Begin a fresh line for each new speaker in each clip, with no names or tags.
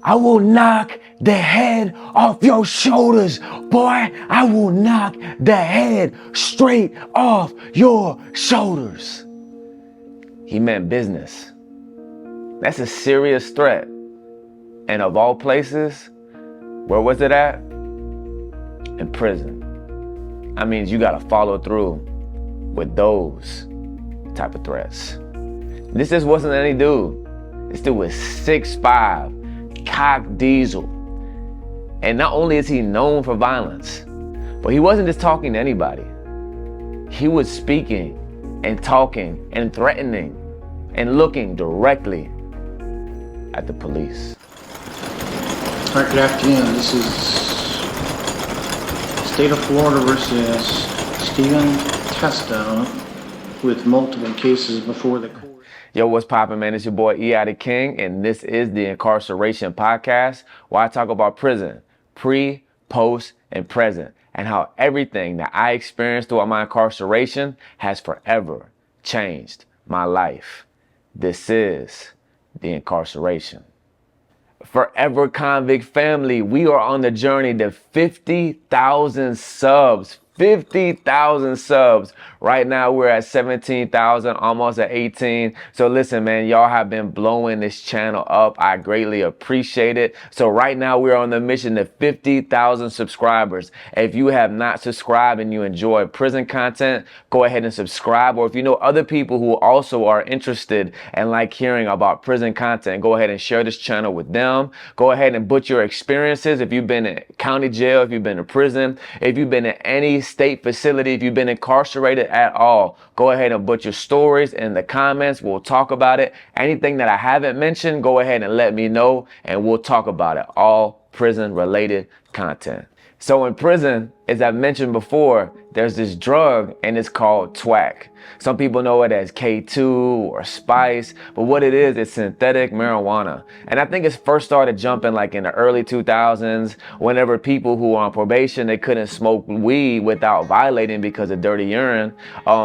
I will knock the head off your shoulders. Boy, I will knock the head straight off your shoulders. He meant business. That's a serious threat. And of all places, where was it at? In prison. That means you gotta follow through with those type of threats. This just wasn't any dude. This dude was 6'5", cock diesel. And not only is he known for violence, but he wasn't just talking to anybody. He was speaking and talking and threatening and looking directly at the police.
All right, good afternoon. This is State of Florida versus Stephen Testo with multiple cases before the court.
Yo, what's poppin', man? It's your boy E.I. the King, and this is the Incarceration podcast, where I talk about prison, pre, post, and present, and how everything that I experienced throughout my incarceration has forever changed my life. This is the Incarceration. Forever Convict family, we are on the journey to 50,000 subs. 50,000 subs. Right now we're at 17,000, almost at 18. So listen, man, y'all have been blowing this channel up. I greatly appreciate it. So right now we're on the mission to 50,000 subscribers. If you have not subscribed and you enjoy prison content, go ahead and subscribe. Or if you know other people who also are interested and like hearing about prison content, go ahead and share this channel with them. Go ahead and put your experiences. If you've been in county jail, if you've been in prison, if you've been in any state facility, if you've been incarcerated at all, go ahead and put your stories in the comments. We'll talk about it. Anything that I haven't mentioned, go ahead and let me know and we'll talk about it. All prison related content. So in prison, as I've mentioned before, there's this drug and it's called TWACK. Some people know it as K2 or SPAZZ, but what it is, it's synthetic marijuana. And I think it first started jumping like in the early 2000s, whenever people who were on probation, they couldn't smoke weed without violating because of dirty urine.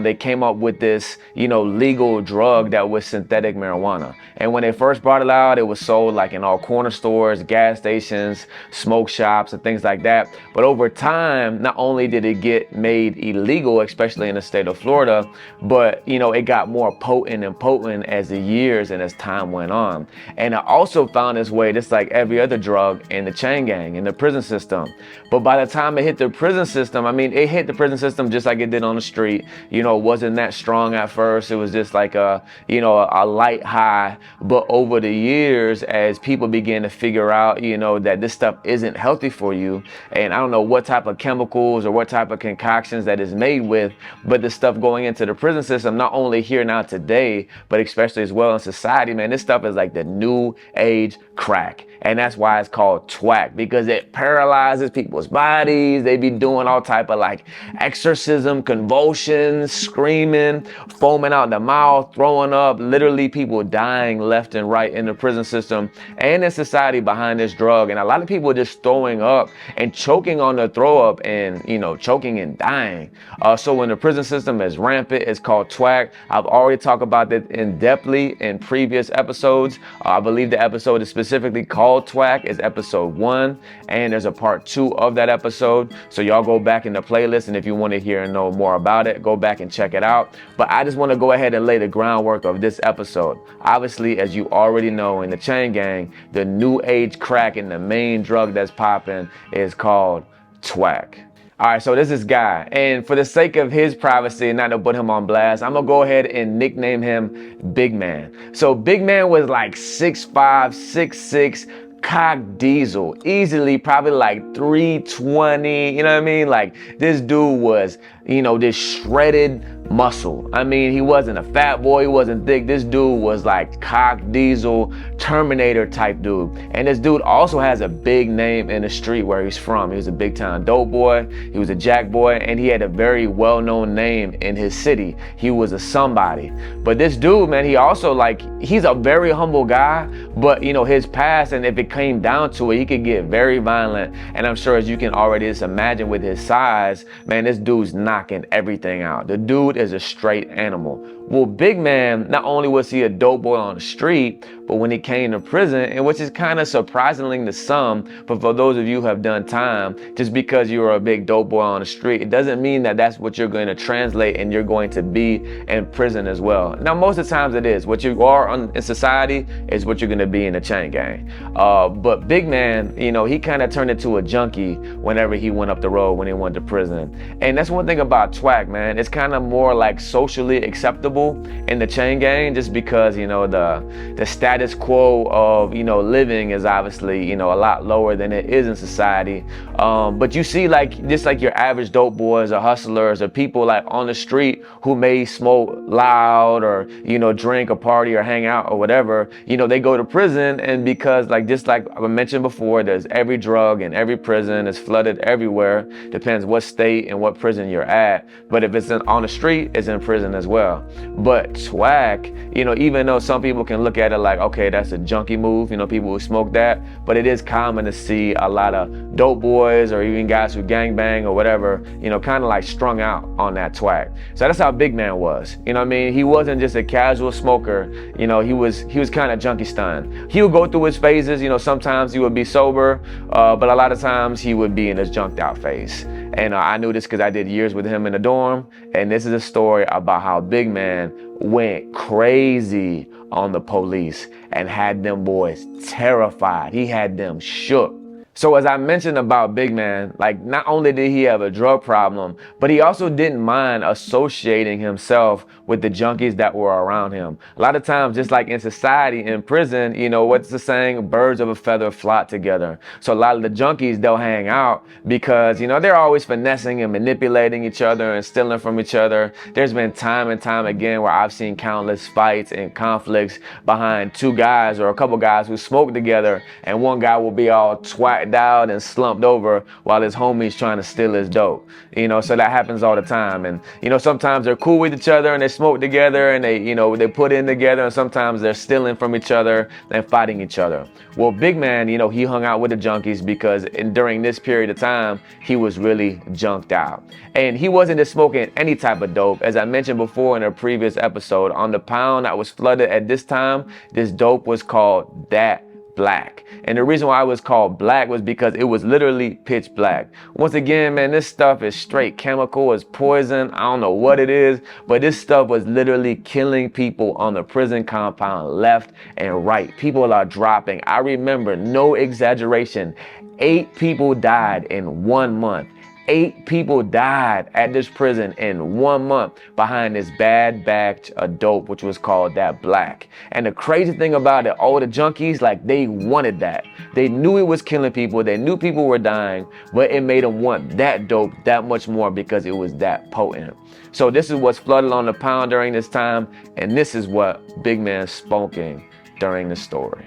They came up with this, legal drug that was synthetic marijuana. And when they first brought it out, it was sold like in all corner stores, gas stations, smoke shops, and things like that. But over time, not only did it get made illegal, especially in the state of Florida, but it got more potent and potent as the years and as time went on. And it also found its way, just like every other drug, in the chain gang, in the prison system. But by the time it hit the prison system, it hit the prison system just like it did on the street. It wasn't that strong at first. It was just like a light high. But over the years, as people began to figure out, that this stuff isn't healthy for you, and I don't know what type of chemicals or what type of concoctions that is made with, but the stuff going into the prison system, not only here now today, but especially as well in society, man, this stuff is like the new age crack. And that's why it's called TWACK, because it paralyzes people's bodies. They be doing all type of like exorcism, convulsions, screaming, foaming out the mouth, throwing up, literally people dying left and right in the prison system and in society behind this drug. And a lot of people are just throwing up and choking on the throw up and, choking and dying. So when the prison system is rampant, it's called TWACK. I've already talked about that in depthly in previous episodes. I believe the episode is specifically called TWACK, is episode 1, and there's a part 2 of that episode. So y'all go back in the playlist, and if you want to hear and know more about it, go back and check it out. But I just want to go ahead and lay the groundwork of this episode. Obviously, as you already know, in the chain gang, the new age crack and the main drug that's popping is called TWACK. All right, so this is Guy, and for the sake of his privacy and not to put him on blast, I'm gonna go ahead and nickname him Big Man. So Big Man was like 6'5", 6'6", cock diesel, easily probably like 320, Like this dude was, this shredded muscle. He wasn't a fat boy, he wasn't thick. This dude was like cock diesel, Terminator type dude. And this dude also has a big name in the street where he's from. He was a big time dope boy, he was a jack boy, and he had a very well-known name in his city. He was a somebody. But this dude, man, he also he's a very humble guy, but his past, and if it came down to it, he could get very violent. And I'm sure, as you can already just imagine with his size, man, this dude's knocking everything out. The dude is a straight animal. Well, Big Man, not only was he a dope boy on the street, but when he came to prison, and which is kind of surprising to some, but for those of you who have done time, just because you're a big dope boy on the street, it doesn't mean that that's what you're going to translate and you're going to be in prison as well. Now, most of the times it is. What you are in society is what you're going to be in a chain gang. But Big Man, you know, he kind of turned into a junkie whenever he went up the road when he went to prison. And that's one thing about TWACK, man. It's kind of more like socially acceptable in the chain gang, just because, you know, the status quo of, you know, living is obviously, you know, a lot lower than it is in society. But you see, like, just like your average dope boys or hustlers or people like on the street who may smoke loud or, you know, drink or party or hang out or whatever, you know, they go to prison. And because, like, just like I mentioned before, there's every drug in every prison, it's flooded everywhere, depends what state and what prison you're at. But if it's on the street, it's in prison as well. But TWACK, you know, even though some people can look at it like, okay, that's a junkie move, you know, people who smoke that, but it is common to see a lot of dope boys or even guys who gangbang or whatever, you know, kind of like strung out on that TWACK. So that's how Big Man was. You know what I mean? He wasn't just a casual smoker, you know, he was kind of junkie stunned. He would go through his phases, you know, sometimes he would be sober, but a lot of times he would be in his junked out phase. And I knew this because I did years with him in the dorm. And this is a story about how Big Man went crazy on the police and had them boys terrified. He had them shook. So as I mentioned about Big Man, like, not only did he have a drug problem, but he also didn't mind associating himself with the junkies that were around him. A lot of times, just like in society, in prison, you know, what's the saying? Birds of a feather flock together. So a lot of the junkies, they'll hang out because, you know, they're always finessing and manipulating each other and stealing from each other. There's been time and time again where I've seen countless fights and conflicts behind two guys or a couple guys who smoke together, and one guy will be all twacked out and slumped over while his homie's trying to steal his dope. You know, so that happens all the time. And, you know, sometimes they're cool with each other and they smoke together and they, you know, they put in together, and sometimes they're stealing from each other and fighting each other. Well, Big Man, you know, he hung out with the junkies because during this period of time, he was really junked out. And he wasn't just smoking any type of dope. As I mentioned before in a previous episode, on the pound that was flooded at this time, this dope was called that black. And the reason why it was called black was because it was literally pitch black. Once again, man, this stuff is straight chemical, it's poison. I don't know what it is, but this stuff was literally killing people on the prison compound left and right. People are dropping. I remember, no exaggeration, 8 people died in 1 month. 8 people died at this prison in 1 month behind this bad batch of dope, which was called that black. And the crazy thing about it, all the junkies, like, they wanted that. They knew it was killing people. They knew people were dying, but it made them want that dope that much more because it was that potent. So this is what's flooded on the pound during this time, and this is what Big Man's smoking during the story.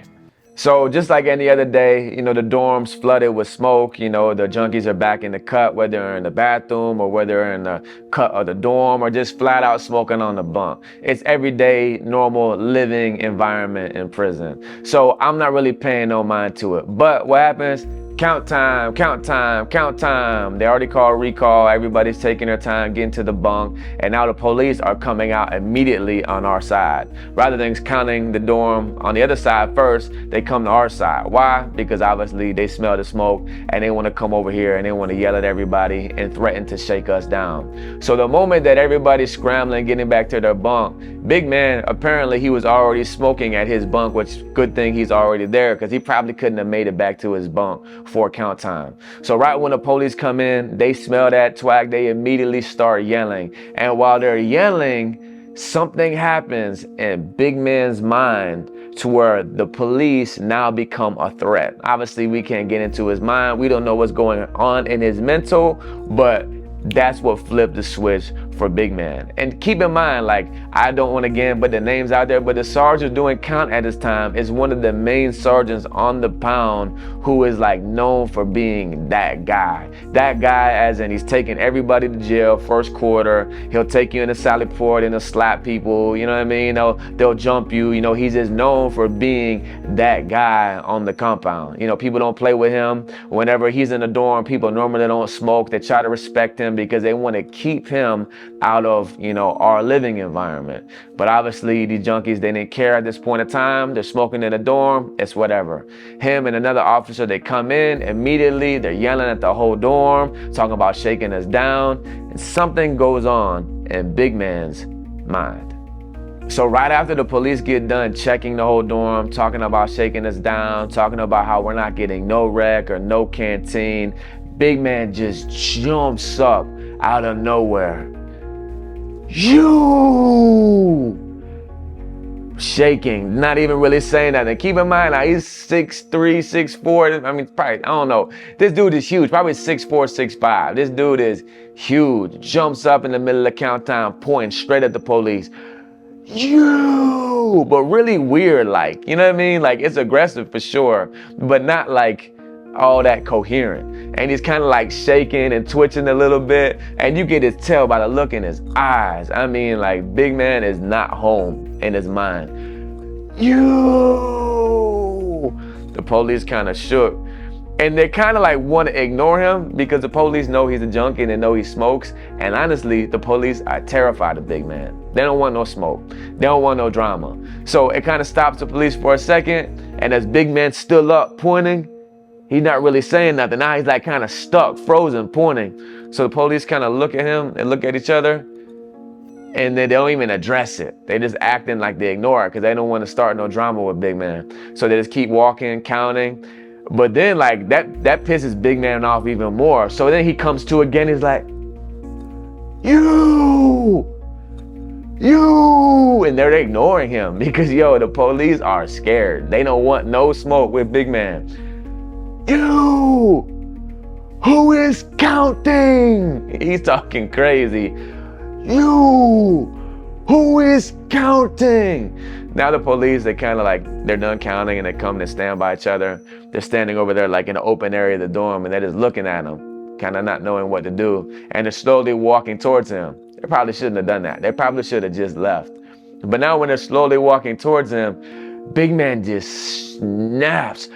So just like any other day, you know, the dorm's flooded with smoke. You know, the junkies are back in the cut, whether they're in the bathroom or whether they're in the cut of the dorm or just flat out smoking on the bunk. It's everyday, normal living environment in prison. So I'm not really paying no mind to it. But what happens? Count time, count time, count time. They already called recall. Everybody's taking their time getting to the bunk. And now the police are coming out immediately on our side. Rather than counting the dorm on the other side first, they come to our side. Why? Because obviously they smell the smoke and they want to come over here and they want to yell at everybody and threaten to shake us down. So the moment that everybody's scrambling, getting back to their bunk, Big Man, apparently he was already smoking at his bunk, which good thing he's already there because he probably couldn't have made it back to his bunk for count time. So right when the police come in, they smell that TWACK, they immediately start yelling. And while they're yelling, something happens in Big Man's mind to where the police now become a threat. Obviously, we can't get into his mind. We don't know what's going on in his mental, but that's what flipped the switch for Big Man. And keep in mind, like, I don't want to again put the names out there, but the sergeant doing count at this time is one of the main sergeants on the pound who is like known for being that guy. That guy as in he's taking everybody to jail first quarter. He'll take you in a Sally Port and he'll slap people, you know what I mean? They'll jump you, you know, he's just known for being that guy on the compound. You know, people don't play with him. Whenever he's in the dorm, people normally don't smoke. They try to respect him because they want to keep him out of, you know, our living environment. But obviously these junkies, they didn't care at this point in time. They're smoking in the dorm, it's whatever. Him and another officer, they come in immediately, they're yelling at the whole dorm, talking about shaking us down, and something goes on in Big Man's mind. So right after the police get done checking the whole dorm, talking about shaking us down, talking about how we're not getting no rec or no canteen, Big Man just jumps up out of nowhere. You! Shaking, not even really saying nothing. Keep in mind, now he's 6'3", 6'4". I mean, probably, I don't know. This dude is huge, probably 6'4", 6'5". This dude is huge. Jumps up in the middle of countdown, pointing straight at the police. You, but really weird, like, you know what I mean? Like, it's aggressive for sure, but not like all that coherent. And he's kind of like shaking and twitching a little bit, and you can just tell by the look in his eyes. I mean, like, Big Man is not home in his mind. You, the police kind of shook. And they kind of like want to ignore him because the police know he's a junkie and they know he smokes. And honestly, the police are terrified of Big Man. They don't want no smoke. They don't want no drama. So it kind of stops the police for a second. And as Big Man still up pointing, he's not really saying nothing. Now he's like kind of stuck, frozen, pointing. So the police kind of look at him and look at each other. And they don't even address it. They just acting like they ignore it because they don't want to start no drama with Big Man. So they just keep walking, counting. But then like that pisses Big Man off even more. So then he comes to again, he's like, you, and they're ignoring him because yo, the police are scared. They don't want no smoke with Big Man. You, who is counting? He's talking crazy. You, who is counting? Now the police, they kind of like, they're done counting and they come and stand by each other. They're standing over there like in the open area of the dorm and they're just looking at him, kind of not knowing what to do. And they're slowly walking towards him. They probably shouldn't have done that. They probably should have just left. But now when they're slowly walking towards him, Big Man just snaps.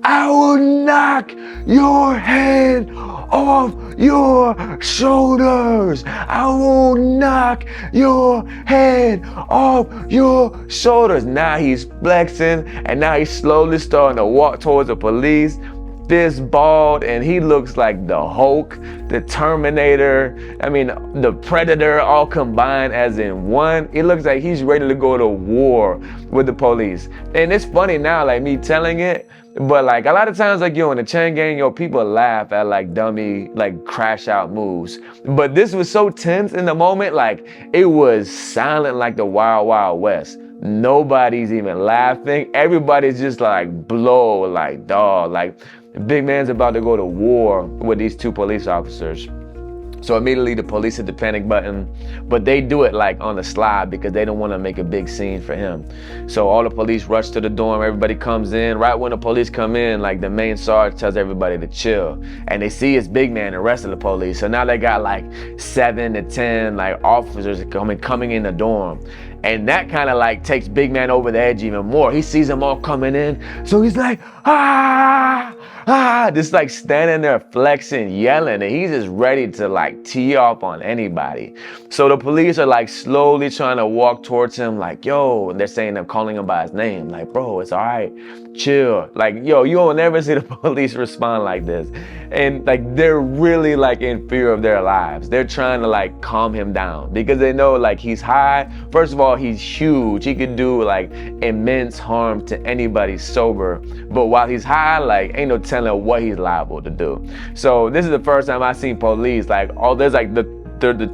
I will knock your head off your shoulders. I will knock your head off your shoulders. Now he's flexing and now he's slowly starting to walk towards the police, fist balled, and he looks like the Hulk, the Terminator, I mean, the Predator all combined as in one. It looks like he's ready to go to war with the police. And it's funny now, like me telling it, but like a lot of times, like yo, in the chain gang, yo, people laugh at like dummy, like crash out moves. But this was so tense in the moment, like it was silent like the Wild Wild West. Nobody's even laughing. Everybody's just like blow, like dog, like Big Man's about to go to war with these two police officers. So immediately the police hit the panic button, but they do it like on the slide because they don't want to make a big scene for him. So all the police rush to the dorm, everybody comes in. Right when the police come in, like the main sarge tells everybody to chill. And they see it's Big Man and the rest of the police. So now they got like 7 to 10 like officers coming in the dorm. And that kind of like takes Big Man over the edge even more. He sees them all coming in. So he's like, just like standing there flexing, yelling, and he's just ready to like tee off on anybody. So the police are like slowly trying to walk towards him like, yo, and they're saying, they're calling him by his name. Like, bro, it's all right, chill. Like, yo, you will never see the police respond like this. And like, they're really like in fear of their lives. They're trying to like calm him down because they know like he's high. First of all, he's huge. He could do like immense harm to anybody sober. But while he's high, like ain't no telling what he's liable to do. So this is the first time I've seen police like, oh, there's like the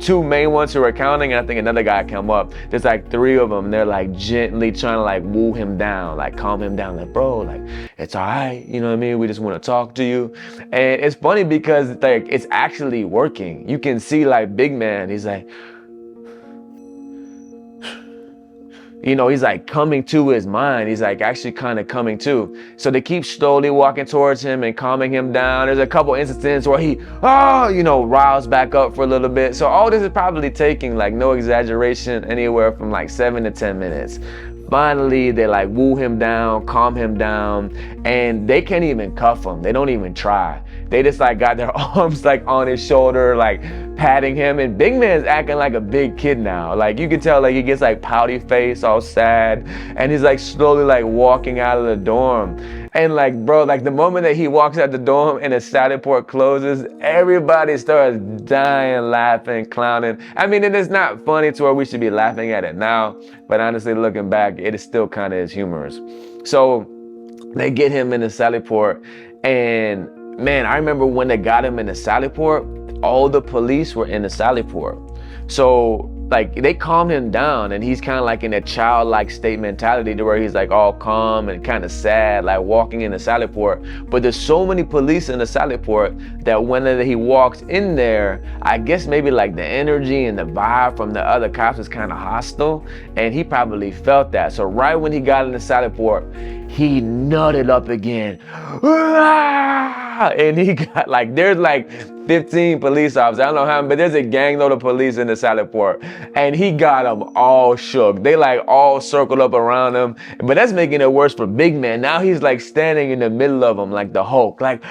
two main ones who are counting, and I think another guy come up. There's like 3 of them. They're like gently trying to like woo him down, like calm him down, like, bro, like it's all right, you know what I mean? We just want to talk to you. And it's funny because like it's actually working. You can see like Big Man, he's like, you know, he's like coming to his mind. He's like actually kind of coming to. So they keep slowly walking towards him and calming him down. There's a couple instances where he, riles back up for a little bit. So all this is probably taking, like no exaggeration, anywhere from like 7 to 10 minutes. Finally, they like woo him down, calm him down, and they can't even cuff him. They don't even try. They just like got their arms like on his shoulder, like patting him, and Big Man's acting like a big kid now. Like you can tell, like he gets like pouty face, all sad, and he's like slowly like walking out of the dorm. And like, bro, like the moment that he walks out the dorm and the salad port closes, everybody starts dying, laughing, clowning. I mean, it is not funny to where we should be laughing at it now, but honestly, looking back, it is still kind of is humorous. So they get him in the salad port, and man, I remember when they got him in the salad port, all the police were in the salad port. So like they calmed him down, and he's kind of like in a childlike state mentality to where he's like all calm and kind of sad, like walking in the salad port. But there's so many police in the salad port that when he walks in there, I guess maybe like the energy and the vibe from the other cops is kind of hostile, and he probably felt that. So right when he got in the salad port, he nutted up again. And he got like, there's like 15 police officers, I don't know how many, but there's a gang load of police in the salad port, and he got them all shook. They like all circled up around him, but that's making it worse for Big Man. Now he's like standing in the middle of them like the Hulk, like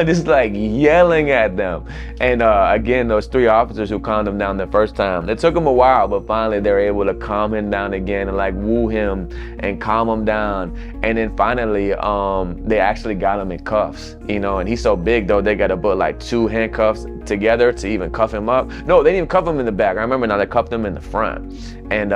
just like yelling at them. And again, those 3 officers who calmed him down the first time, it took him a while, but finally they were able to calm him down again and like woo him and calm him down. And then finally, they actually got him in cuffs, you know, and he's so big though, they got to put like 2 handcuffs together to even cuff him up. No, they didn't even cuff him in the back. I remember now they cuffed him in the front. And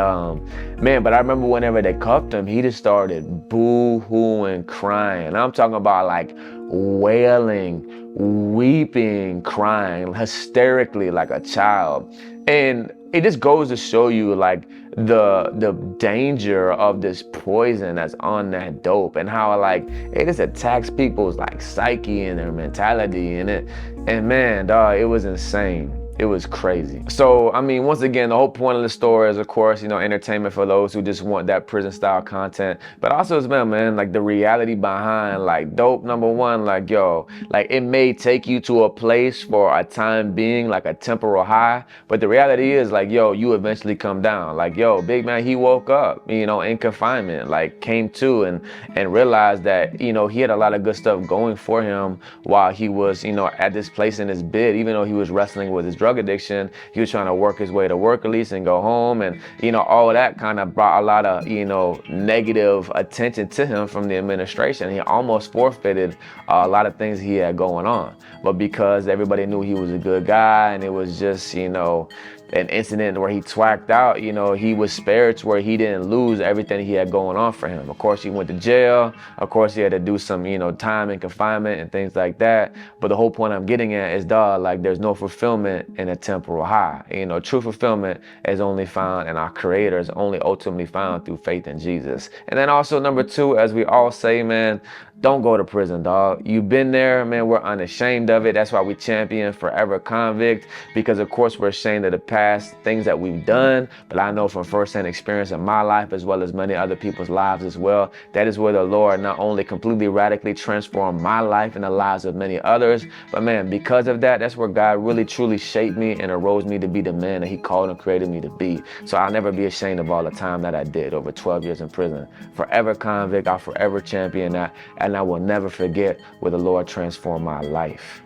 man, but I remember whenever they cuffed him, he just started boo-hooing, crying. I'm talking about like wailing, weeping, crying, hysterically like a child. And it just goes to show you like the danger of this poison that's on that dope, and how like it just attacks people's like psyche and their mentality in it. And man, dog, it was insane. It was crazy. So, I mean, once again, the whole point of the story is, of course, you know, entertainment for those who just want that prison style content. But also as well, man, like the reality behind like dope, number one, like, yo, like it may take you to a place for a time being, like a temporal high. But the reality is like, yo, you eventually come down. Like, yo, Big Man, he woke up, you know, in confinement, like came to and realized that, you know, he had a lot of good stuff going for him while he was, you know, at this place in his bid, even though he was wrestling with his drug addiction. He was trying to work his way to work at least and go home, and you know, all of that kind of brought a lot of, you know, negative attention to him from the administration. He almost forfeited a lot of things he had going on, but because everybody knew he was a good guy and it was just, you know, an incident where he twacked out, you know, he was spared to where he didn't lose everything he had going on for him. Of course, he went to jail. Of course, he had to do some, you know, time in confinement and things like that. But the whole point I'm getting at is, dog, like there's no fulfillment in a temporal high. You know, true fulfillment is only found in our Creator, is only ultimately found through faith in Jesus. And then also number 2, as we all say, man, don't go to prison, dog. You've been there, man. We're unashamed of it. That's why we champion Forever Convict, because of course we're ashamed of the past things that we've done. But I know from firsthand experience in my life, as well as many other people's lives as well, that is where the Lord not only completely radically transformed my life and the lives of many others, but man, because of that, that's where God really truly shaped me and arose me to be the man that he called and created me to be. So I'll never be ashamed of all the time that I did over 12 years in prison. Forever Convict, I'll forever champion that. And I will never forget where the Lord transformed my life.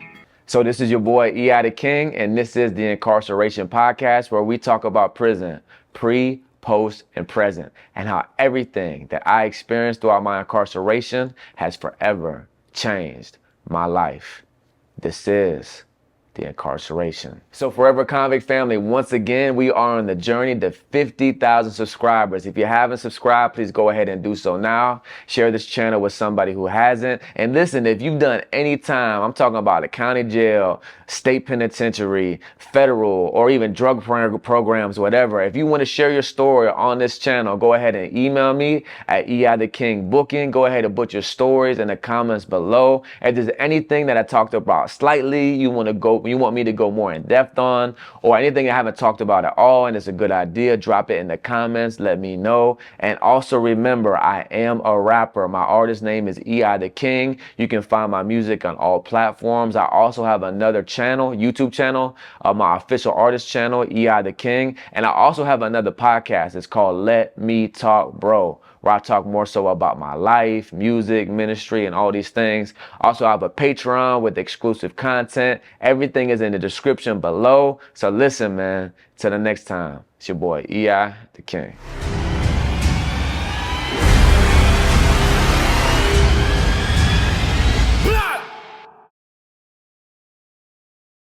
So this is your boy, the King, and this is the Incarceration Podcast, where we talk about prison, pre, post, and present, and how everything that I experienced throughout my incarceration has forever changed my life. This is the Incarceration. So Forever Convict family, once again, we are on the journey to 50,000 subscribers. If you haven't subscribed, please go ahead and do so now. Share this channel with somebody who hasn't. And listen, if you've done any time, I'm talking about the county jail, state penitentiary, federal, or even drug programs, whatever. If you want to share your story on this channel, go ahead and email me at eithekingbooking. Go ahead and put your stories in the comments below. If there's anything that I talked about slightly, you want me to go more in depth on, or anything I haven't talked about at all and it's a good idea, drop it in the comments, let me know. And also remember, I am a rapper. My artist name is the King. You can find my music on all platforms. I also have another channel, YouTube channel, my official artist channel, the King. And I also have another podcast. It's called Let Me Talk Bro, where I talk more so about my life, music, ministry, and all these things. Also, I have a Patreon with exclusive content. Everything is in the description below. So listen, man, till the next time, it's your boy, E.I. the King.